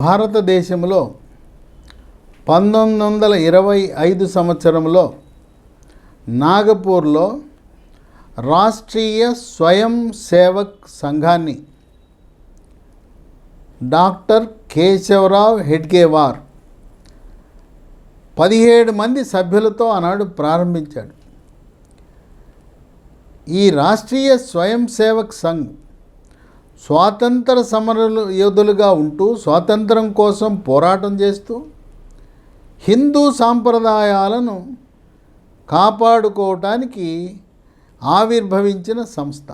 భారతదేశంలో 1925 సంవత్సరంలో నాగపూర్లో రాష్ట్రీయ స్వయం సేవక్ సంఘాన్ని డాక్టర్ కేశవరావు హెడ్గేవార్ 17 మంది సభ్యులతో ఆనాడు ప్రారంభించాడు. ఈ రాష్ట్రీయ స్వయం సేవక్ సంఘ్ స్వాతంత్ర సమర యోధులుగా ఉంటూ స్వాతంత్రం కోసం పోరాటం చేస్తూ హిందూ సాంప్రదాయాలను కాపాడుకోవటానికి ఆవిర్భవించిన సంస్థ.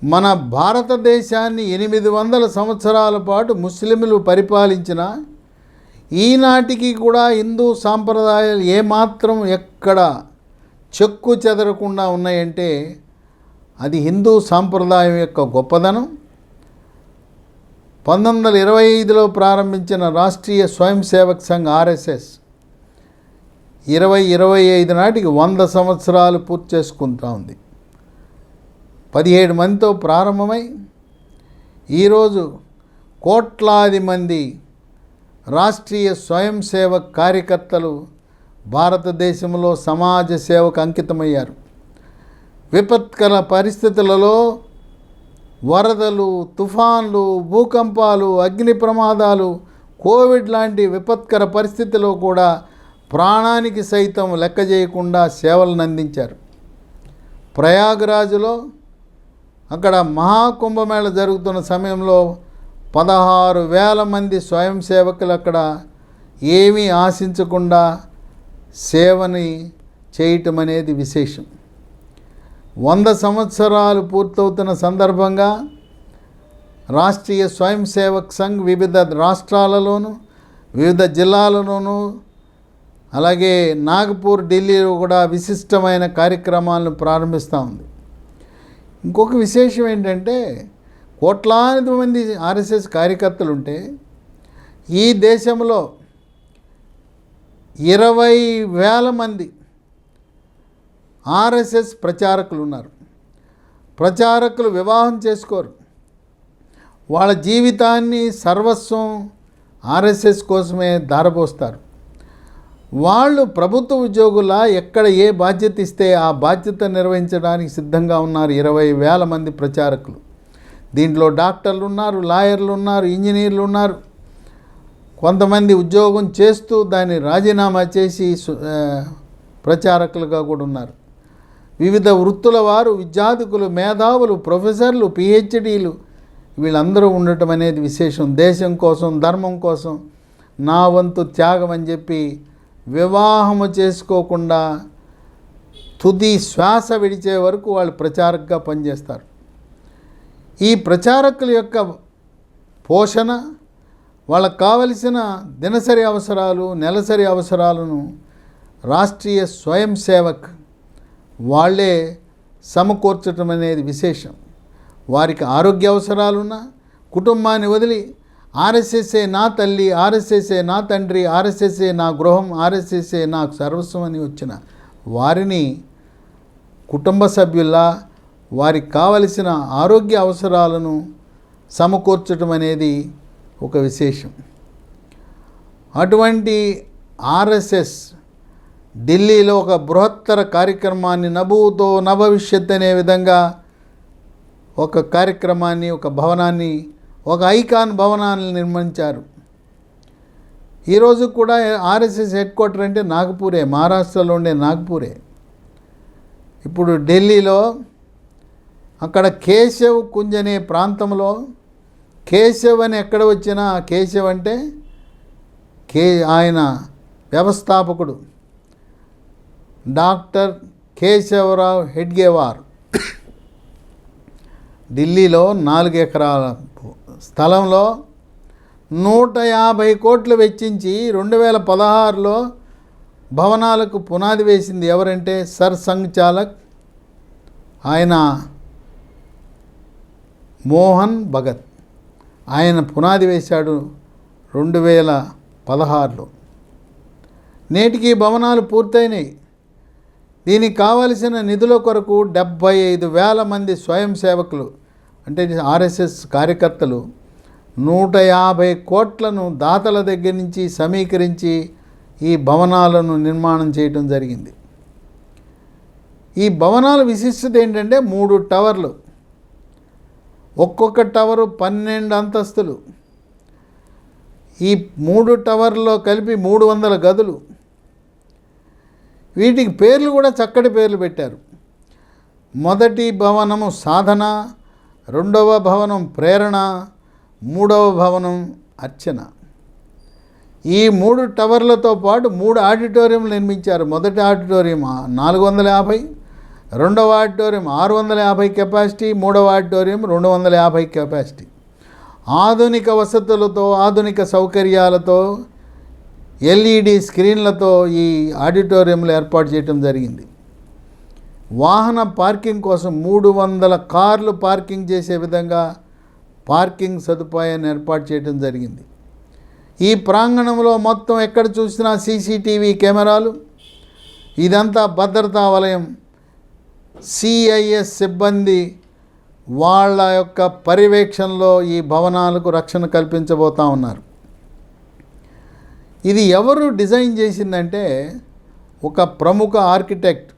మన భారతదేశాన్ని 800 సంవత్సరాల పాటు ముస్లింలు పరిపాలించిన ఈనాటికి కూడా హిందూ సాంప్రదాయాలు ఏమాత్రం ఎక్కడ చెక్కు చెదరకుండా ఉన్నాయంటే అది హిందూ సాంప్రదాయం యొక్క గొప్పదనం. 1925లో ప్రారంభించిన రాష్ట్రీయ స్వయం సేవక్ సంఘ్ ఆర్ఎస్ఎస్ 2025 నాటికి 100 సంవత్సరాలు పూర్తి చేసుకుంటూ ఉంది. 17 మందితో ప్రారంభమై ఈరోజు కోట్లాది మంది రాష్ట్రీయ స్వయం సేవక్ కార్యకర్తలు భారతదేశంలో సమాజ సేవకు అంకితమయ్యారు. విపత్కర పరిస్థితులలో వరదలు, తుఫాన్లు, భూకంపాలు, అగ్ని ప్రమాదాలు, కోవిడ్ లాంటి విపత్కర పరిస్థితుల్లో కూడా ప్రాణానికి సైతం లెక్క చేయకుండా సేవలను అందించారు. ప్రయాగరాజ్లో అక్కడ మహాకుంభమేళ జరుగుతున్న సమయంలో 16,000 మంది స్వయం సేవకులు అక్కడ ఏమీ ఆశించకుండా సేవని చేయటం అనేది విశేషం. 100 సంవత్సరాలు పూర్తవుతున్న సందర్భంగా రాష్ట్రీయ స్వయం సేవక్ సంఘ్ వివిధ రాష్ట్రాలలోనూ వివిధ జిల్లాలలోనూ అలాగే నాగపూర్, ఢిల్లీలో కూడా విశిష్టమైన కార్యక్రమాలను ప్రారంభిస్తూ ఉంది. ఇంకొక విశేషం ఏంటంటే కోట్లాది మంది ఆర్ఎస్ఎస్ కార్యకర్తలు ఉంటే ఈ దేశంలో 20,000 మంది ఆర్ఎస్ఎస్ ప్రచారకులు ఉన్నారు. ప్రచారకులు వివాహం చేసుకోరు. వాళ్ళ జీవితాన్ని సర్వస్వం ఆర్ఎస్ఎస్ కోసమే ధారపోస్తారు. వాళ్ళు ప్రభుత్వ ఉద్యోగులా ఎక్కడ ఏ బాధ్యత ఇస్తే ఆ బాధ్యత నిర్వహించడానికి సిద్ధంగా ఉన్నారు 20,000 మంది ప్రచారకులు. దీంట్లో డాక్టర్లు ఉన్నారు, లాయర్లు ఉన్నారు, ఇంజనీర్లు ఉన్నారు. కొంతమంది ఉద్యోగం చేస్తూ దాన్ని రాజీనామా చేసి ప్రచారకులుగా కూడా ఉన్నారు. వివిధ వృత్తుల వారు, విద్యార్థులు, మేధావులు, ప్రొఫెసర్లు, పిహెచ్డీలు వీళ్ళందరూ ఉండటం అనేది విశేషం. దేశం కోసం, ధర్మం కోసం నా వంతు త్యాగం అని చెప్పి వివాహము చేసుకోకుండా తుది శ్వాస విడిచే వరకు వాళ్ళు ప్రచారకుగా పనిచేస్తారు. ఈ ప్రచారకుల యొక్క పోషణ, వాళ్ళకు కావలసిన దినసరి అవసరాలు, నెలసరి అవసరాలను రాష్ట్రీయ స్వయం సేవక్ వాళ్ళే సమకూర్చటం అనేది విశేషం. వారికి ఆరోగ్య అవసరాలున్నా కుటుంబాన్ని వదిలి ఆర్ఎస్ఎస్ఏ నా తల్లి, ఆర్ఎస్ఎస్ఏ నా తండ్రి, ఆర్ఎస్ఎస్ఏ నా గృహం, ఆర్ఎస్ఎస్ఏ నాకు సర్వస్వం అని వచ్చిన వారిని కుటుంబ సభ్యుల్లా వారికి కావలసిన ఆరోగ్య అవసరాలను సమకూర్చటం అనేది ఒక విశేషం. అటువంటి ఆర్ఎస్ఎస్ ఢిల్లీలో ఒక బృహత్తర కార్యక్రమాన్ని నభూతో నభవిష్యత్ అనే విధంగా ఒక కార్యక్రమాన్ని, ఒక భవనాన్ని, ఒక ఐకాన్ భవనాన్ని నిర్మించారు. ఈరోజు కూడా ఆర్ఎస్ఎస్ హెడ్ క్వార్టర్ అంటే నాగపూరే, మహారాష్ట్రలో ఉండే నాగపూరే. ఇప్పుడు ఢిల్లీలో అక్కడ కేశవ్ కుంజ్ అనే ప్రాంతంలో కేశవ్ అని ఎక్కడ వచ్చినా కేశవ్ అంటే ఆయన వ్యవస్థాపకుడు డాక్టర్ కేశవరావు హెడ్గేవార్ ఢిల్లీలో 4 ఎకరాల స్థలంలో 150 కోట్లు వెచ్చించి 2016లో భవనాలకు పునాది వేసింది ఎవరంటే సర్ సంఘ్ చాలక్, ఆయన మోహన్ భగత్. ఆయన పునాది వేశాడు 2016లో. నేటికి ఈ భవనాలు పూర్తయినాయి. దీనికి కావలసిన నిధుల కొరకు 75,000 మంది స్వయం సేవకులు అంటే ఆర్ఎస్ఎస్ కార్యకర్తలు 150 కోట్లను దాతల దగ్గర నుంచి సమీకరించి ఈ భవనాలను నిర్మాణం చేయటం జరిగింది. ఈ భవనాల విశిష్టత ఏంటంటే 3 టవర్లు, ఒక్కొక్క టవరు 12 అంతస్తులు. ఈ 3 టవర్లో కలిపి 300 గదులు. వీటికి పేర్లు కూడా చక్కటి పేర్లు పెట్టారు. మొదటి భవనము సాధన, రెండవ భవనం ప్రేరణ, మూడవ భవనం అర్చన. ఈ 3 టవర్లతో పాటు 3 ఆడిటోరియంలు నిర్మించారు. మొదటి ఆడిటోరియం 450, రెండవ ఆడిటోరియం 650 కెపాసిటీ, మూడవ ఆడిటోరియం 250 కెపాసిటీ. ఆధునిక వసతులతో, ఆధునిక సౌకర్యాలతో, ఎల్ఈడి స్క్రీన్లతో ఈ ఆడిటోరియంలు ఏర్పాటు చేయడం జరిగింది. వాహన పార్కింగ్ కోసం 300 కార్లు పార్కింగ్ చేసే విధంగా పార్కింగ్ సదుపాయాన్ని ఏర్పాటు చేయడం జరిగింది. ఈ ప్రాంగణంలో మొత్తం ఎక్కడ చూసినా సీసీటీవీ కెమెరాలు, ఇదంతా భద్రతా వలయం. సిఐఎస్ సిబ్బంది వాళ్ళ యొక్క పర్యవేక్షణలో ఈ భవనాలకు రక్షణ కల్పించబోతూ ఉన్నారు. ఇది ఎవరు డిజైన్ చేసిందంటే ఒక ప్రముఖ ఆర్కిటెక్ట్,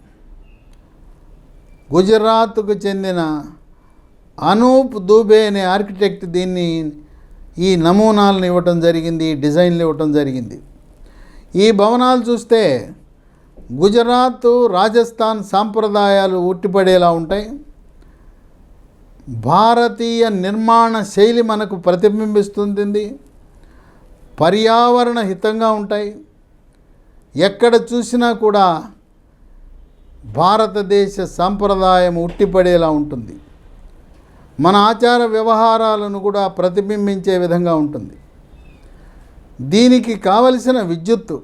గుజరాత్కు చెందిన అనూప్ దూబే అనే ఆర్కిటెక్ట్ ఈ నమూనాలను ఇవ్వటం జరిగింది, డిజైన్లు ఇవ్వటం జరిగింది. ఈ భవనాలు చూస్తే గుజరాత్, రాజస్థాన్ సాంప్రదాయాలు ఉట్టిపడేలా ఉంటాయి. భారతీయ నిర్మాణ శైలి మనకు ప్రతిబింబిస్తుంది. పర్యావరణ హితంగా ఉంటాయి. ఎక్కడ చూసినా కూడా భారతదేశ సాంప్రదాయం ఉట్టిపడేలా ఉంటుంది. మన ఆచార వ్యవహారాలను కూడా ప్రతిబింబించే విధంగా ఉంటుంది. దీనికి కావలసిన విద్యుత్తు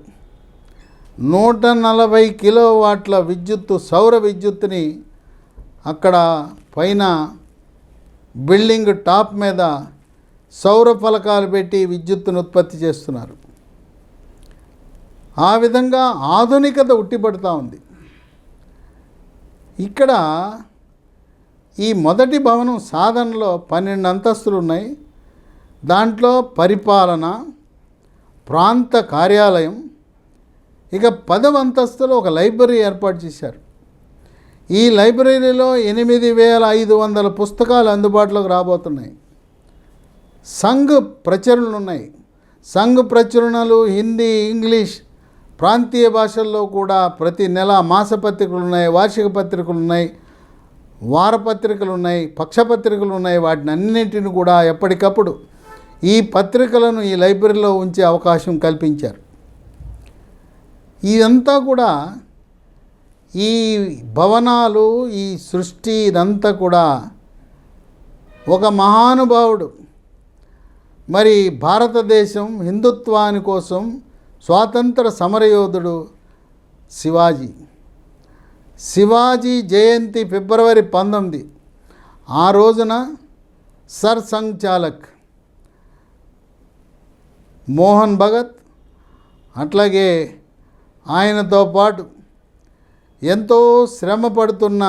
140 కిలోవాట్ల విద్యుత్తు, సౌర విద్యుత్తుని అక్కడ పైన బిల్డింగ్ టాప్ మీద సౌర ఫలకాలు పెట్టి విద్యుత్తును ఉత్పత్తి చేస్తున్నారు. ఆ విధంగా ఆధునికత ఉట్టిపడుతూ ఉంది. ఇక్కడ ఈ మొదటి భవనం సాధనలో 12 అంతస్తులు ఉన్నాయి. దాంట్లో పరిపాలన, ప్రాంత కార్యాలయం, ఇక 10వ అంతస్తులో ఒక లైబ్రరీ ఏర్పాటు చేశారు. ఈ లైబ్రరీలో 8,500 పుస్తకాలు అందుబాటులోకి రాబోతున్నాయి. సంఘ్ ప్రచురణలు ఉన్నాయి. సంఘ్ ప్రచురణలు హిందీ, ఇంగ్లీష్, ప్రాంతీయ భాషల్లో కూడా ప్రతి నెల మాసపత్రికలు ఉన్నాయి, వార్షిక పత్రికలు ఉన్నాయి, వారపత్రికలు ఉన్నాయి, పక్షపత్రికలు ఉన్నాయి. వాటిని అన్నింటిని కూడా ఎప్పటికప్పుడు ఈ పత్రికలను ఈ లైబ్రరీలో ఉంచే అవకాశం కల్పించారు. ఇదంతా కూడా ఈ భవనాలు, ఈ సృష్టి, ఇదంతా కూడా ఒక మహానుభావుడు, మరి భారతదేశం హిందుత్వాని కోసం స్వాతంత్ర సమరయోధుడు శివాజీ జయంతి ఫిబ్రవరి 19. ఆ రోజున సర్ సంఘ్ చాలక్ మోహన్ భగత్, అట్లాగే ఆయనతో పాటు ఎంతో శ్రమ పడుతున్న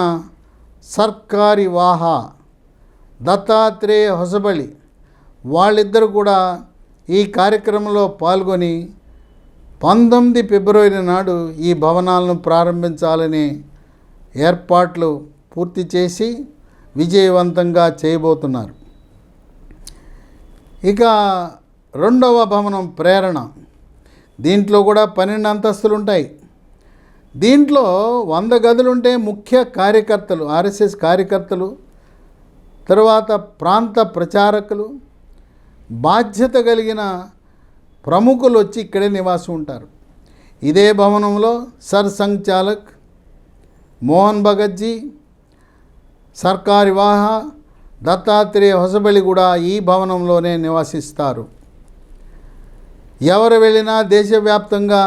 సర్కారి వాహా దత్తాత్రేయ హొసబళి వాళ్ళిద్దరు కూడా ఈ కార్యక్రమంలో పాల్గొని 19 ఫిబ్రవరి నాడు ఈ భవనాలను ప్రారంభించాలని ఏర్పాట్లు పూర్తి చేసి విజయవంతంగా చేయబోతున్నారు. ఇక రెండవ భవనం ప్రేరణ. దీంట్లో కూడా 12 అంతస్తులు ఉంటాయి. దీంట్లో 100 గదులుంటే ముఖ్య కార్యకర్తలు, ఆర్ఎస్ఎస్ కార్యకర్తలు, తర్వాత ప్రాంత ప్రచారకులు, బాధ్యత కలిగిన ప్రముఖులు వచ్చి ఇక్కడే నివాసం ఉంటారు. ఇదే భవనంలో సర్ సంఘ్ చాలక్, మోహన్ భగత్జీ, సర్కారి వాహా, దత్తాత్రేయ హొసబళి కూడా ఈ భవనంలోనే నివసిస్తారు. ఎవరు వెళ్ళినా దేశవ్యాప్తంగా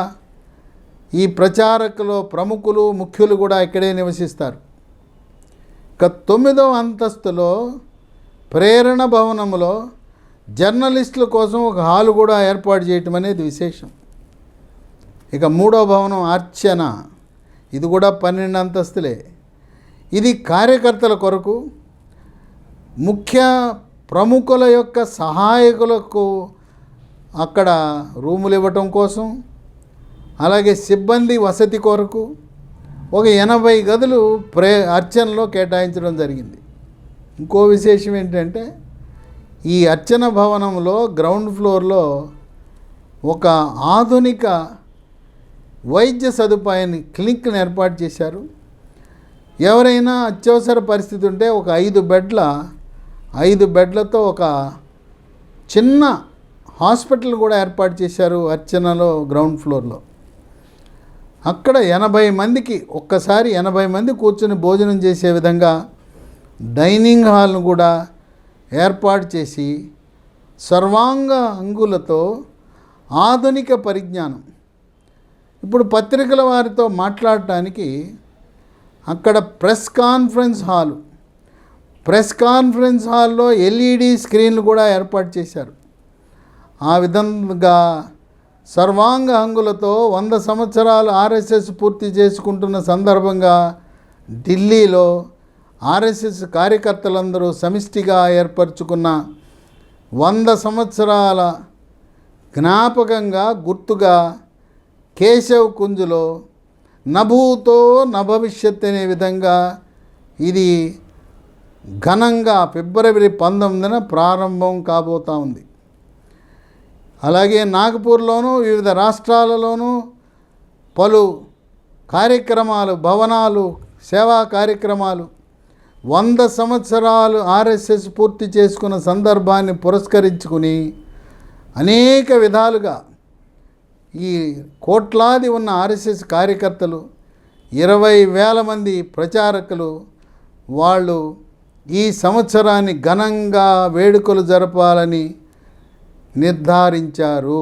ఈ ప్రచారకులు, ప్రముఖులు, ముఖ్యులు కూడా ఇక్కడే నివసిస్తారు. ఇక 9వ అంతస్తులో ప్రేరణ భవనంలో జర్నలిస్టుల కోసం ఒక హాలు కూడా ఏర్పాటు చేయటం అనేది విశేషం. ఇక మూడో భవనం అర్చన, ఇది కూడా 12 అంతస్తులే. ఇది కార్యకర్తల కొరకు, ముఖ్య ప్రముఖుల యొక్క సహాయకులకు అక్కడ రూములు ఇవ్వటం కోసం, అలాగే సిబ్బంది వసతి కొరకు ఒక 80 గదులు అర్చనలో కేటాయించడం జరిగింది. ఇంకో విశేషం ఏంటంటే ఈ అర్చన భవనంలో గ్రౌండ్ ఫ్లోర్లో ఒక ఆధునిక వైద్య సదుపాయాన్ని క్లినిక్ని ఏర్పాటు చేశారు. ఎవరైనా అత్యవసర పరిస్థితి ఉంటే ఒక 5 బెడ్లతో ఒక చిన్న హాస్పిటల్ కూడా ఏర్పాటు చేశారు అర్చనలో గ్రౌండ్ ఫ్లోర్లో. అక్కడ 80 మందికి ఒక్కసారి 80 మంది కూర్చొని భోజనం చేసే విధంగా డైనింగ్ హాల్ను కూడా ఏర్పాటు చేసి సర్వాంగ అంగులతో ఆధునిక పరిజ్ఞానం. ఇప్పుడు పత్రికల వారితో మాట్లాడటానికి అక్కడ ప్రెస్ కాన్ఫరెన్స్ హాల్లో LED స్క్రీన్లు కూడా ఏర్పాటు చేశారు. ఆ విధంగా సర్వాంగ హంగులతో 100 సంవత్సరాలు RSS పూర్తి చేసుకుంటున్న సందర్భంగా ఢిల్లీలో RSS కార్యకర్తలందరూ సమిష్టిగా ఏర్పరచుకున్న 100 సంవత్సరాల జ్ఞాపకంగా గుర్తుగా కేశవ్ కుంజ్లో నభూతో నభవిష్యత్ అనే విధంగా ఇది ఘనంగా ఫిబ్రవరి 19న ప్రారంభం కాబోతూ ఉంది. అలాగే నాగపూర్లోనూ వివిధ రాష్ట్రాలలోనూ పలు కార్యక్రమాలు, భవనాలు, సేవా కార్యక్రమాలు 100 సంవత్సరాలు RSS పూర్తి చేసుకున్న సందర్భాన్ని పురస్కరించుకుని అనేక విధాలుగా ఈ కోట్లాది ఉన్న RSS కార్యకర్తలు, 20,000 మంది ప్రచారకులు వాళ్ళు ఈ సంవత్సరాన్ని ఘనంగా వేడుకలు జరపాలని నిర్ధారించారు.